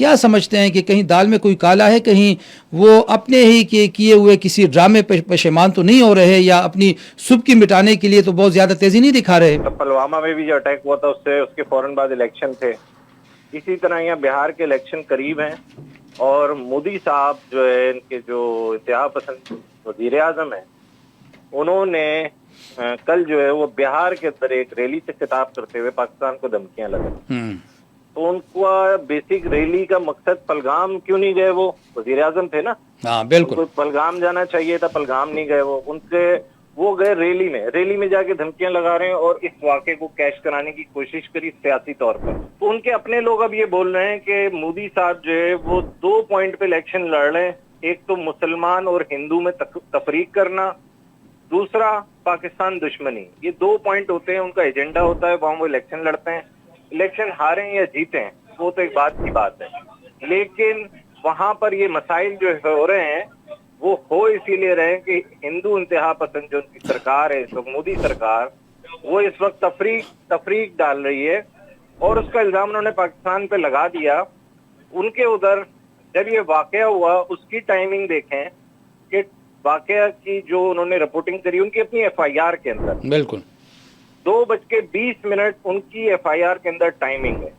کیا سمجھتے ہیں کہ کہیں دال میں کوئی کالا ہے, کہیں وہ اپنے ہی کیے ہوئے کسی ڈرامے پشیمان تو نہیں ہو رہے, یا اپنی سبکی مٹانے کے لیے تو بہت زیادہ تیزی نہیں دکھا رہے؟ پلوامہ میں بھی جو اٹیک ہوا تھا اس کے فوراً بعد الیکشن تھے. اسی طرح یہاں بہار کے الیکشن قریب ہیں, اور مودی صاحب جو ہے ان کے جو انتہا پسند وزیر اعظم ہیں, انہوں نے کل جو ہے وہ بہار کے اندر ایک ریلی سے خطاب کرتے ہوئے پاکستان کو دھمکیاں لگائی. تو ان کا بیسک ریلی کا مقصد پلگام کیوں نہیں گئے؟ وہ وزیر اعظم تھے نا, ہاں ان بالکل. کو پلگام جانا چاہیے تھا, پلگام نہیں گئے. وہ گئے ریلی میں جا کے دھمکیاں لگا رہے ہیں, اور اس واقعے کو کیش کرانے کی کوشش کری سیاسی طور پر. تو ان کے اپنے لوگ اب یہ بول رہے ہیں کہ مودی صاحب جو ہے وہ 2 پوائنٹ پہ الیکشن لڑ رہے ہیں. ایک تو مسلمان اور ہندو میں تفریق کرنا, دوسرا پاکستان دشمنی. یہ 2 پوائنٹ ہوتے ہیں, ان کا ایجنڈا ہوتا ہے, وہاں وہ الیکشن لڑتے ہیں. الیکشن ہاریں یا جیتیں وہ تو ایک بات کی بات ہے, لیکن وہاں پر یہ مسائل جو ہو رہے ہیں وہ ہو اسی لیے رہے کہ ہندو انتہا پسند جو ان کی سرکار ہے اس وقت, مودی سرکار, وہ اس وقت تفریق ڈال رہی ہے, اور اس کا الزام انہوں نے پاکستان پہ لگا دیا. ان کے ادھر جب یہ واقعہ ہوا اس کی ٹائمنگ دیکھیں کہ واقعہ کی جو انہوں نے رپورٹنگ کری ان کی اپنی ایف آئی آر کے اندر بالکل 2:20 ان کی ایف آئی آر کے اندر ٹائمنگ ہے,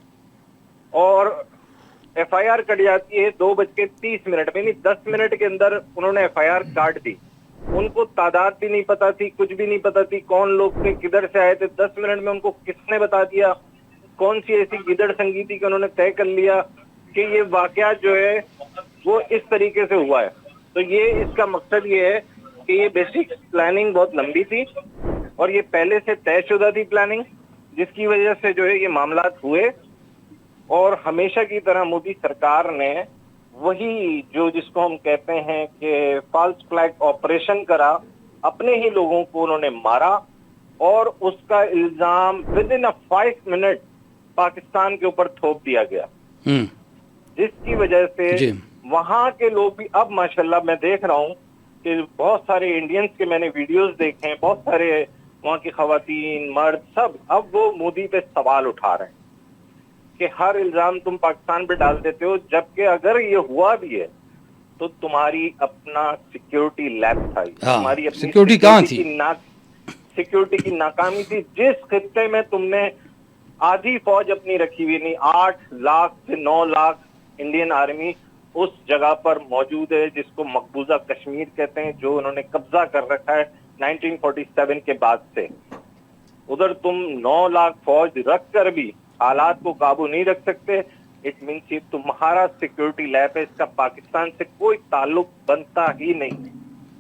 اور ایف آئی آر کٹ جاتی ہے 2:30 میں, یعنی 10 منٹ کے اندر انہوں نے ایف آئی آر کاٹ دی. ان کو تعداد بھی نہیں پتا تھی, کچھ بھی نہیں پتا تھی, کون لوگ تھے, کدھر سے آئے تھے. 10 منٹ میں ان کو کس نے بتا دیا, کون سی ایسی گدڑ سنگی تھی کہ انہوں نے طے کر لیا کہ یہ واقعہ جو ہے وہ اس طریقے سے ہوا ہے. تو یہ اس کا مقصد یہ ہے کہ یہ بیسک پلاننگ بہت لمبی تھی, اور یہ پہلے سے طے شدہ تھی پلاننگ, جس کی وجہ سے جو ہے یہ معاملات ہوئے. اور ہمیشہ کی طرح مودی سرکار نے وہی جو جس کو ہم کہتے ہیں کہ فالس فلیگ آپریشن کرا, اپنے ہی لوگوں کو انہوں نے مارا, اور اس کا الزام ود ان 5 منٹ پاکستان کے اوپر تھوپ دیا گیا, جس کی وجہ سے وہاں کے لوگ بھی اب ماشاءاللہ میں دیکھ رہا ہوں کہ بہت سارے انڈینز کے میں نے ویڈیوز دیکھے ہیں, بہت سارے وہاں کی خواتین مرد سب اب وہ مودی پہ سوال اٹھا رہے ہیں کہ ہر الزام تم پاکستان پہ ڈال دیتے ہو, جبکہ اگر یہ ہوا بھی ہے تو تمہاری اپنا سیکیورٹی لیب تھا, تمہاری اپنی سیکیورٹی کی ناکامی تھی. جس خطے میں تم نے آدھی فوج اپنی رکھی ہوئی نہیں, 8 لاکھ سے 9 لاکھ انڈین آرمی اس جگہ پر موجود ہے جس کو مقبوضہ کشمیر کہتے ہیں, جو انہوں نے قبضہ کر رکھا ہے 1947 کے بعد سے. ادھر تم 9 لاکھ فوج رکھ کر بھی حالات کو قابو نہیں رکھ سکتے. اٹ مینس یہ تمہارا سیکیورٹی لیب ہے, اس کا پاکستان سے کوئی تعلق بنتا ہی نہیں.